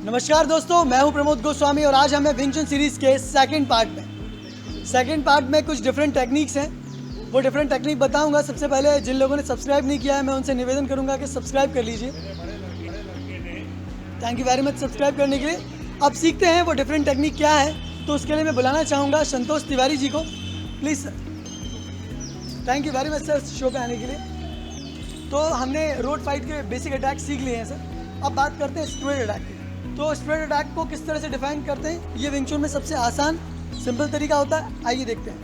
नमस्कार दोस्तों, मैं हूं प्रमोद गोस्वामी और आज हमें विंग चुन सीरीज़ के सेकंड पार्ट में कुछ डिफरेंट टेक्निक्स हैं। वो डिफरेंट टेक्निक बताऊंगा। सबसे पहले जिन लोगों ने सब्सक्राइब नहीं किया है मैं उनसे निवेदन करूंगा कि सब्सक्राइब कर लीजिए। Thank you very much subscribe करने के लिए। अब सीखते हैं वो डिफरेंट टेक्निक क्या है। तो उसके लिए मैं बुलाना चाहूँगा संतोष तिवारी जी को। Please sir. Thank you very much sir show पे आने के लिए। तो हमने रोड फाइट के बेसिक अटैक सीख लिए हैं सर। अब बात करते हैं स्ट्रेट अटैक की। तो स्ट्रेट अटैक को किस तरह से डिफाइन करते हैं, ये विंग चुन में सबसे आसान सिंपल तरीका होता है। आइए देखते हैं।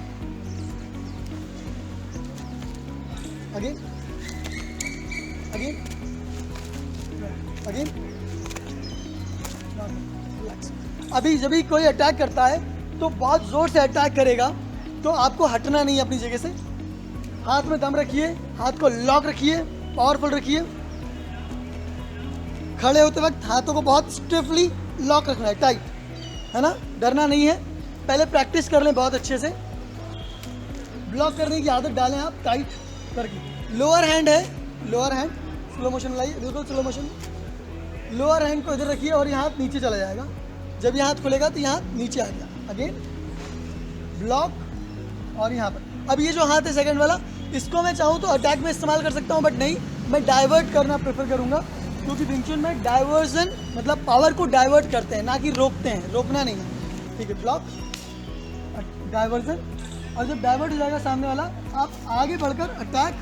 Again again again. अभी जब भी कोई अटैक करता है तो बहुत ज़ोर से अटैक करेगा, तो आपको हटना नहीं है अपनी जगह से। हाथ में दम रखिए, हाथ को लॉक रखिए, पावरफुल रखिए। खड़े होते वक्त हाथों को बहुत स्टिफली लॉक रखना है, टाइट, है ना। डरना नहीं है। पहले प्रैक्टिस कर लें बहुत अच्छे से। ब्लॉक करने की आदत डालें आप टाइट करके। लोअर हैंड है, लोअर हैंड स्लो मोशन लाइए, बिल्कुल स्लो मोशन। लोअर हैंड को इधर रखिए और यहाँ हाथ नीचे चला जाएगा। जब यहाँ हाथ खुलेगा तो यहाँ नीचे आ गया। अगेन ब्लॉक और यहाँ पर। अब ये जो हाथ है सेकंड वाला, इसको मैं चाहूँ तो अटैक में इस्तेमाल कर सकता हूँ, बट नहीं, मैं डाइवर्ट करना प्रेफर करूँगा, क्योंकि विंग चुन में डाइवर्जन मतलब पावर को डाइवर्ट करते हैं, ना कि रोकते हैं। रोकना नहीं है, ठीक है। ब्लॉक, डाइवर्जन, और जब डाइवर्ट हो जाएगा सामने वाला, आप आगे बढ़कर अटैक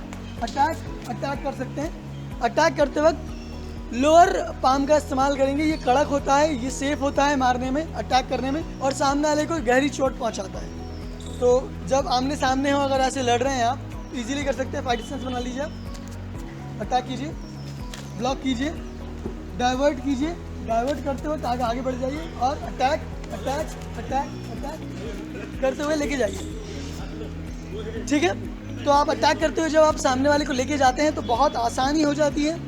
अटैक अटैक कर सकते हैं। अटैक करते वक्त लोअर पाम का इस्तेमाल करेंगे। ये कड़क होता है, ये सेफ होता है मारने में, अटैक करने में, और सामने वाले को गहरी चोट पहुँचाता है। तो जब आमने सामने हो, अगर ऐसे लड़ रहे हैं आप, इजीली कर सकते हैं। फाइट डिस्टेंस बना लीजिए आप। अटैक कीजिए, ब्लॉक कीजिए, डाइवर्ट कीजिए। डाइवर्ट करते वक्त आगे आगे बढ़ जाइए और अटैक अटैक अटैक अटैक करते हुए लेके जाइए, ठीक है। तो आप अटैक करते हुए जब आप सामने वाले को लेके जाते हैं तो बहुत आसानी हो जाती है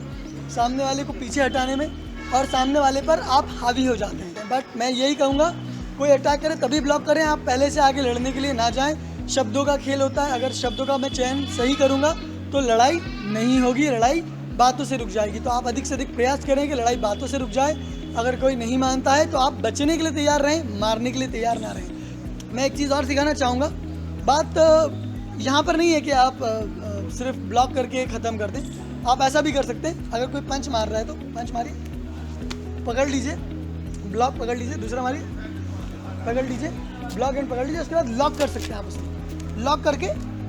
सामने वाले को पीछे हटाने में, और सामने वाले पर आप हावी हो जाते हैं। बट मैं यही कहूँगा, कोई अटैक करे तभी ब्लॉक करें, आप पहले से आगे लड़ने के लिए ना जाएं। शब्दों का खेल होता है, अगर शब्दों का मैं चयन सही करूँगा तो लड़ाई नहीं होगी, लड़ाई बातों से रुक जाएगी। तो आप अधिक से अधिक प्रयास करें कि लड़ाई बातों से रुक जाए। अगर कोई नहीं मानता है तो आप बचने के लिए तैयार रहें, मारने के लिए तैयार ना रहें। मैं एक चीज़ और सिखाना चाहूँगा। बात यहाँ पर नहीं है कि आप सिर्फ ब्लॉक करके ख़त्म कर दें। आप ऐसा भी कर सकते हैं, अगर कोई पंच मार रहा है तो पंच मारिए, पकड़ लीजिए, ब्लॉक पकड़ लीजिए, दूसरा मारिए, पकड़ लीजिए, ब्लॉक एंड पकड़ लीजिए। उसके बाद लॉक कर सकते हैं आप उसको। लॉक करके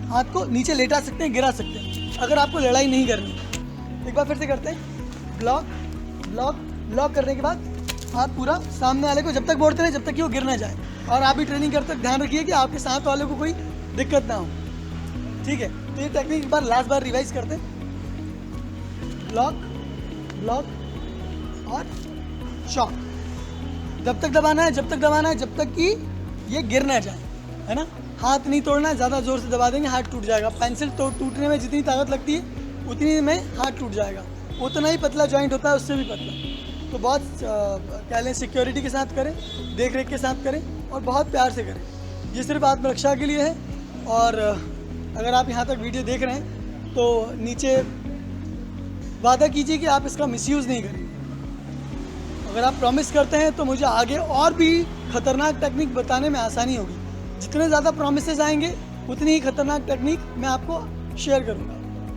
हाथ को नीचे लेटा सकते हैं, गिरा सकते हैं, अगर आपको लड़ाई नहीं करनी। एक बार फिर से करते हैं। ब्लॉक ब्लॉक ब्लॉक करने के बाद हाथ पूरा सामने वाले को जब तक मोड़ते रहे जब तक कि वो गिर ना जाए। और आप भी ट्रेनिंग करते ध्यान रखिए कि आपके साथ वाले को कोई दिक्कत ना हो, ठीक है। तो ये टेक्निक एक बार लास्ट बार रिवाइज करते हैं। ब्लॉक ब्लॉक और शॉट। जब तक दबाना है, जब तक दबाना है, जब तक कि ये गिर ना जाए, है ना। हाथ नहीं तोड़ना है, ज़्यादा ज़ोर से दबा देंगे हाथ टूट जाएगा। पेंसिल टूटने में जितनी ताकत लगती है उतनी में हाथ टूट जाएगा। उतना ही पतला जॉइंट होता है, उससे भी पतला। तो बहुत कह लें सिक्योरिटी के साथ करें, देख रेख के साथ करें, और बहुत प्यार से करें। ये सिर्फ आत्मरक्षा के लिए है। और अगर आप यहाँ तक वीडियो देख रहे हैं तो नीचे वादा कीजिए कि आप इसका मिसयूज़ नहीं करेंगे। अगर आप प्रॉमिस करते हैं तो मुझे आगे और भी खतरनाक टेक्निक बताने में आसानी होगी। जितने ज़्यादा प्रॉमिसेस आएंगे उतनी ही खतरनाक टेक्निक मैं आपको शेयर करूँगा।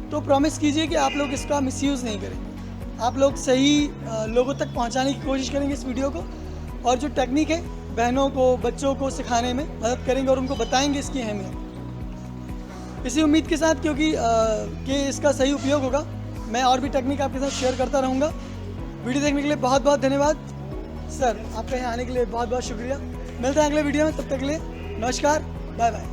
तो प्रॉमिस कीजिए कि आप लोग इसका मिसयूज़ नहीं करेंगे। आप लोग सही लोगों तक पहुंचाने की कोशिश करेंगे इस वीडियो को, और जो टेक्निक है बहनों को, बच्चों को सिखाने में मदद करेंगे और उनको बताएंगे इसकी अहमियत। इसी उम्मीद के साथ, क्योंकि कि इसका सही उपयोग होगा, मैं और भी टेक्निक आपके साथ शेयर करता रहूँगा। वीडियो देखने के लिए बहुत बहुत धन्यवाद सर। आपके यहाँ आने के लिए बहुत बहुत शुक्रिया। मिलते हैं अगले वीडियो में, तब तक के लिए नमस्कार, बाय बाय।